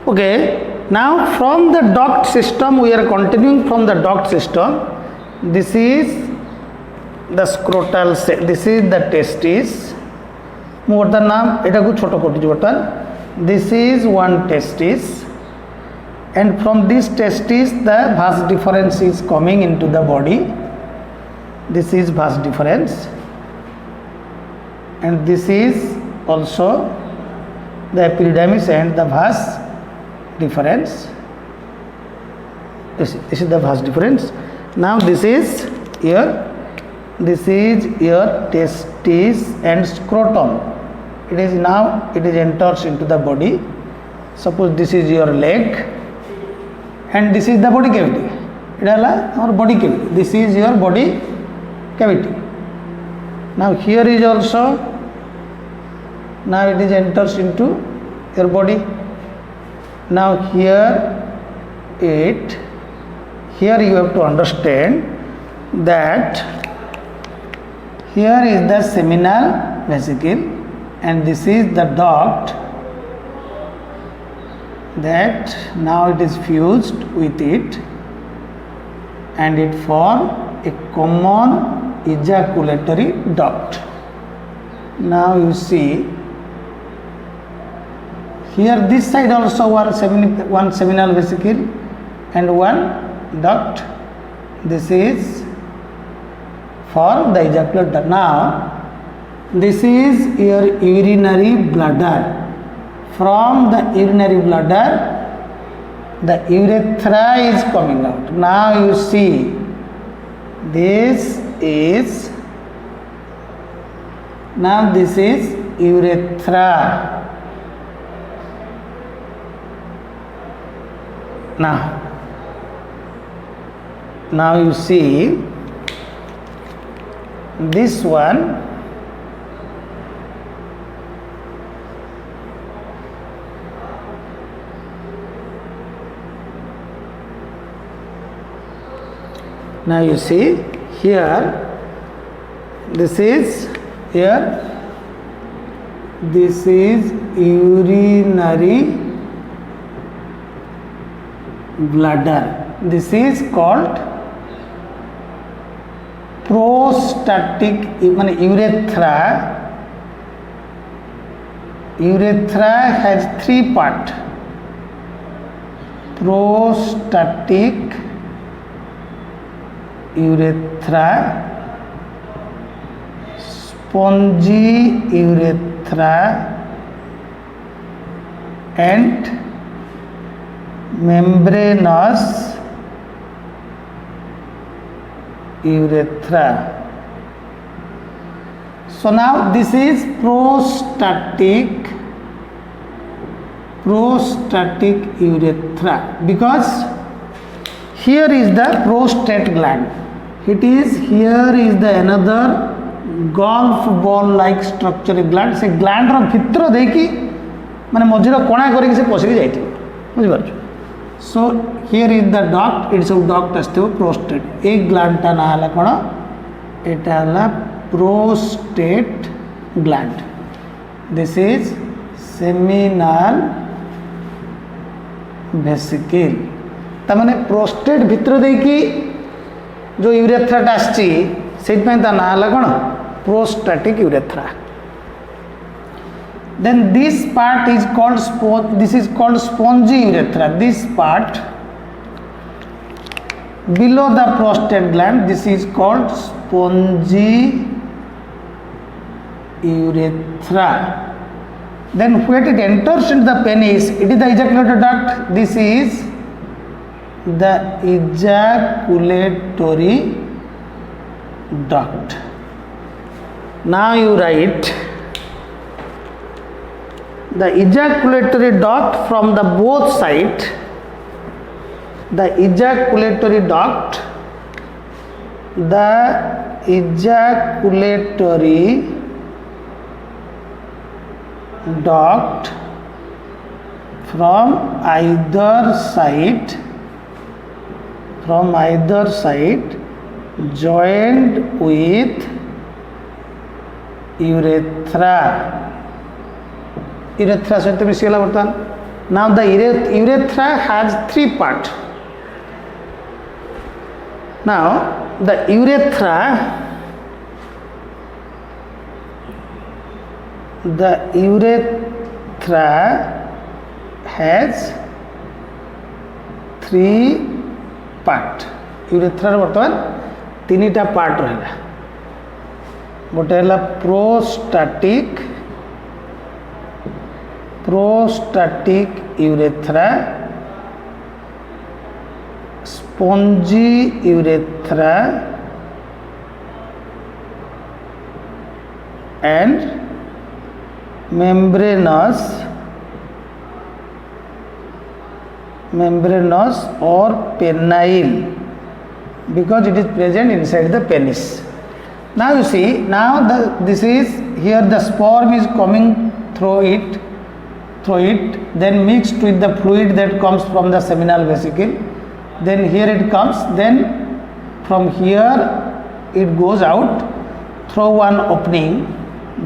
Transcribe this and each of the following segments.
Okay, now from the duct system, we are continuing from the duct system. This is the scrotal cell, this is the testis. This is one testis, and from this testis the vas deferens is coming into the body. This is vas deferens, and this is also the epididymis and the vas deferens. This is the vas deferens. Now this is your testis and scrotum. It is enters into the body. Suppose this is your leg and this is the body cavity. It is our body cavity. This is your body cavity. Now here is also, now it is enters into your body. Now here you have to understand that here is the seminal vesicle and this is the duct that now it is fused with it and it form a common ejaculatory duct. Now you see here this side also one seminal vesicle and one duct. This is for the ejaculate. Now this is your urinary bladder. From the urinary bladder the urethra is coming out. Now you see this is urethra. Now you see this one. Now you see here, this is urinary bladder. This is called prostatic urethra. Urethra has three parts: prostatic urethra, spongy urethra, and membranous urethra. So now this is prostatic urethra because here is the prostate gland. Here is the another golf ball like structure gland. से gland रो भितर देकी माने मझिर कोणा करिक से पसिक जाइथि बुझि पारछ. So here is the duct. It's a duct आस्ते prostate. एक gland ता ना हला कोन एटा हला prostate gland. This is seminal vesicle. तामाने प्रोस्टेट भितर देकी जो यूरेथ्राटा आछि सेट पे ता ना हला कोन prostatic urethra. Then this part is called spongy urethra. This part below the prostate gland, this is called spongy urethra. Then when it enters into the penis, it is the ejaculatory duct. This is the ejaculatory duct. Now you write the ejaculatory duct from the both side. The ejaculatory duct from either side joined with urethra. urethra सहित मिशीगला बर्तमान Now the urethra has three parts. Now the urethra has three part. Urethra बर्तमान तीन टा part रहा गोटे है prostatic urethra, spongy urethra and membranous or penile because it is present inside the penis. Now you see, this is here the sperm is coming through it, then mixed with the fluid that comes from the seminal vesicle, then here it comes, then from here it goes out through one opening.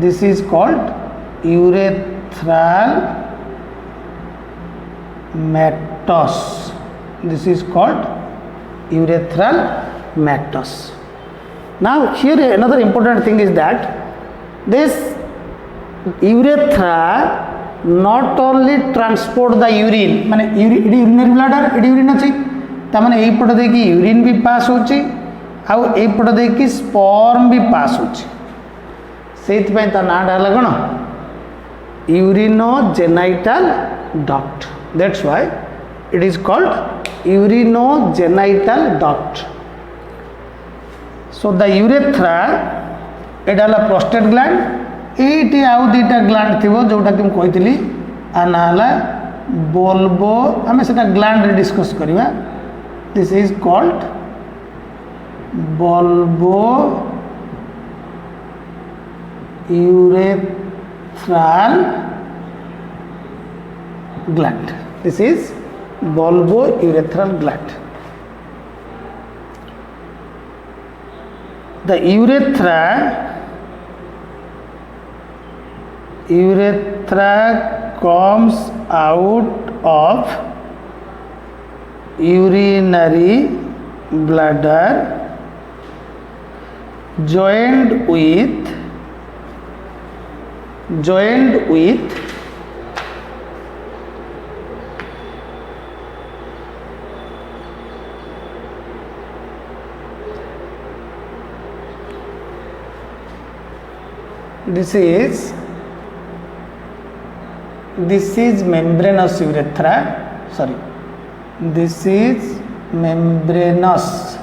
This is called urethral meatus. This is called urethral meatus. Now here another important thing is that this urethra not only transport the urine, माने urinary bladder AD urine अच्छी तामने एक पट दे की urine भी पास होची आउ एक पट दे की sperm भी पास होची सेत पे ता ना डाला कौन urinogenital duct. That's why it is called urinogenital duct. So the urethra एटा हला प्रोस्टेट ग्लैंड एटी आउ दुईटा ग्लैंड थिबो जोटा कि मैं कहितली आना हला बोल्बो आमे सेटा ग्लैंड रे डिस्कस करिवा. This is called bulbo urethral gland. This is bulbourethral gland. The urethra comes out of urinary bladder joined with this is membranous urethra. Sorry, this is membranous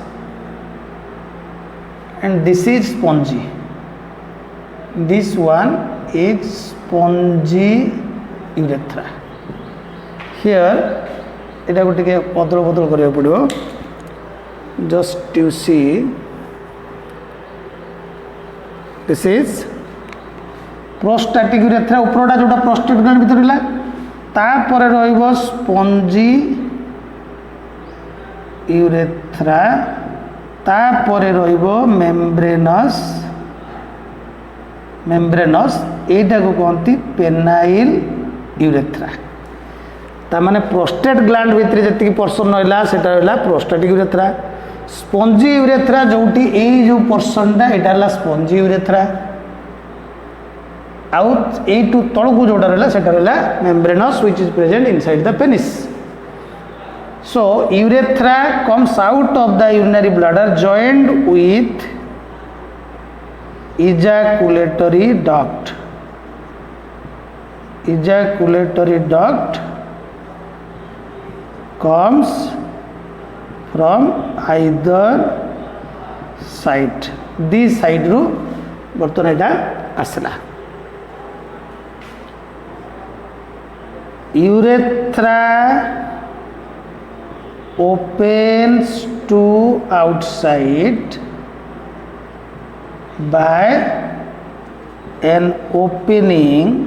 and this is spongy. This one is spongy urethra. Here एटा को टिके अदल बदल करिया पड़िबो. Just you see, this is prostatic urethra उपरटा जोटा prostate gland भीतर रहा तापर रहिबो स्पंजी यूरेथ्रा तापर रहिबो मेम्ब्रेनस एटा को कहती पेनाइल यूरेथ्रा. ता माने प्रोस्टेट ग्लैंड भीतर जति पोर्शन रहिला सेटा रहिला प्रोस्टाटिक यूरेथ्रा. स्पंजी यूरेथ्रा जोटी ए जो पोर्शनटा एटा हला spongy urethra out A to तलकू जोड़ा रहा सेटा रहा membranous which is present inside the penis. So urethra comes out of the urinary bladder joined with ejaculatory duct. Ejaculatory duct comes from either side. This side रू बर्तन एटा आसला. Urethra opens to outside by an opening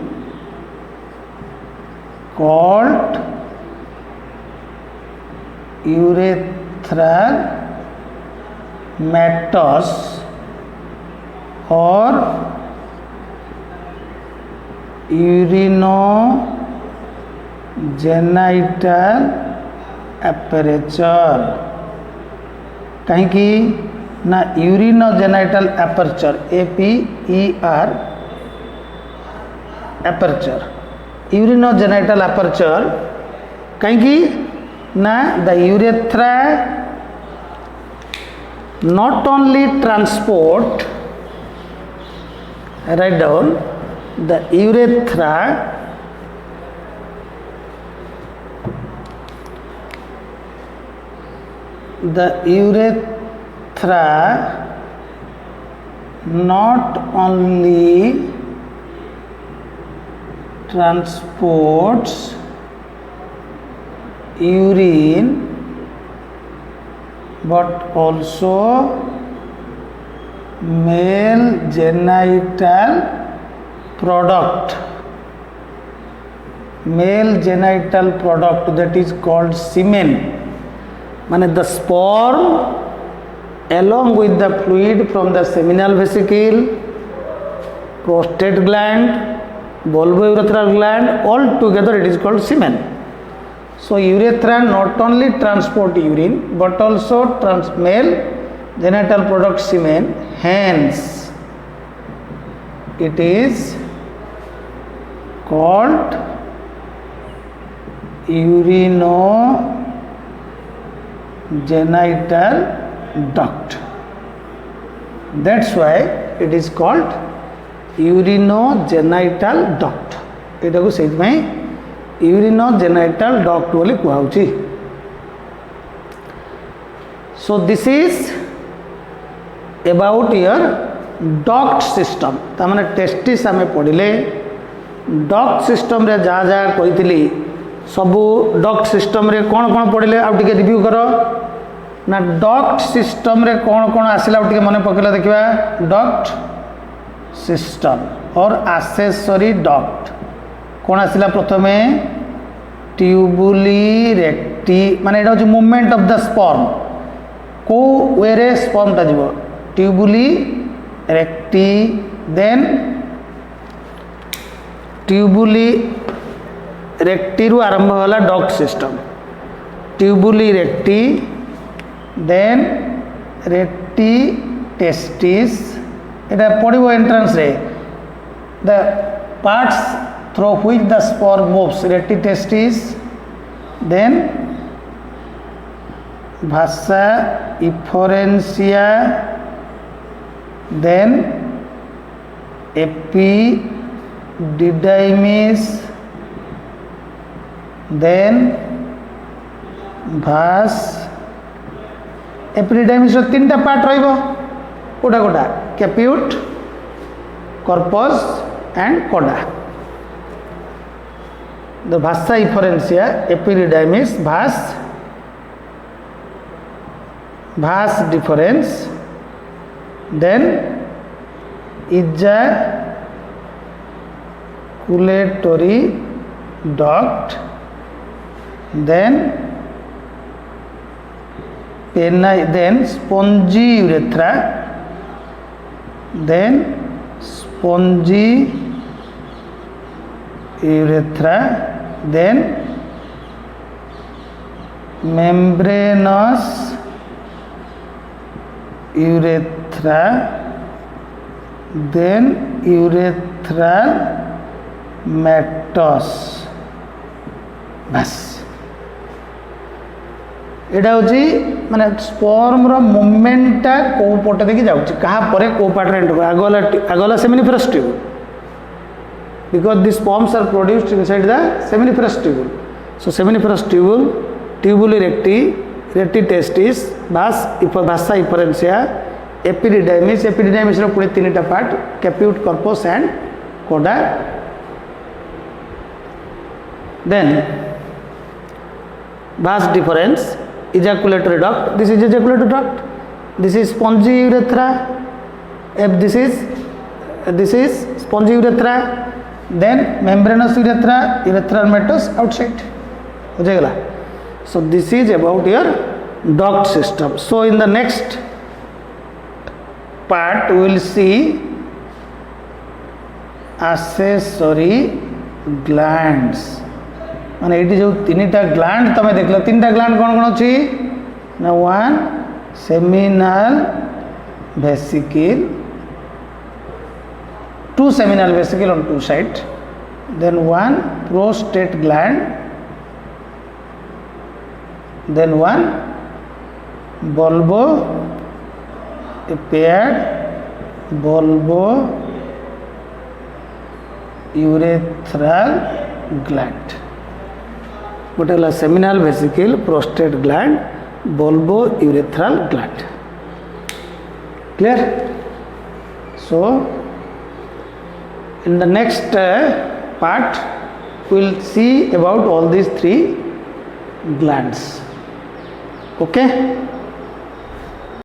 called urethral meatus or genital aperture कहीं ना urinogenital aperture APER aperture urinogenital aperture कहीं ना the urethra not only transport, write down, the urethra not only transports urine but also male genital product that is called semen माने the sperm along with the fluid from the seminal vesicle, prostate gland, bulbourethral gland, all together it is called semen. So urethra not only transport urine but also male genital product semen, hence it is called urinogenital duct. That's why it is called urinogenital duct. एटा को says में urinogenital duct बोली कुहाउची. So this is about your duct system. तामाने testis आमे पढ़िले duct system रे जा कहितली सबू duct system रे कोन कोन पढ़िले आ टिके रिव्यू करो ना. duct system रे कोन कोन आसिला टिके मने पकेला देखिबा. duct system और accessory duct कोन आसिला प्रथमे ट्यूबुली रेक्टी माने एटा होची मूवमेंट ऑफ द स्पर्म को वेरे स्पर्म ता जीवो tubuli recti then tubuli recti रु आरंभ होला duct system tubuli recti then recti testis एटा पड़िबो एंट्रेंस रे the parts through which the sperm moves recti testis then vasa efferentia then epididymis then vas epididymis रो तीनटा part रहइबो कोडा कोडा कैप्यूट corpus and coda. The vasa efferentia, epididymis, vas deferens, then ejaculatory duct, then spongy urethra, then spongy urethra, then membranous urethra, then urethral meatus. बस एटा होची माने sperm रो मूवमेंटटा को पटे देखि जाउची कहा परे को पार्ट रे enter आगला seminiferous tubule because these sperms are produced inside the seminiferous tubule. So seminiferous tubule, tubule recti, recti testis, vasa efferentia, epididymis रो पुरे तीनटा part caput, corpus and coda. Then vas deferens, ejaculatory duct, this is ejaculatory duct, this is spongy urethra, this is spongy urethra, then membranous urethra, urethral meatus outside. हो जाएगा. So this is about your duct system. So in the next part we will see accessory glands. माने ये जो तीनटा gland तुम देख लो तीनटा gland कौन कौन अच्छी ना one seminal vesicle two seminal vesicle on two sides, then one prostate gland, then one bulbo a paired bulbo urethral gland. गोटे है seminal vesicle prostate gland bulbo urethral gland. Clear? So in the next part we will see about all these three glands. Okay.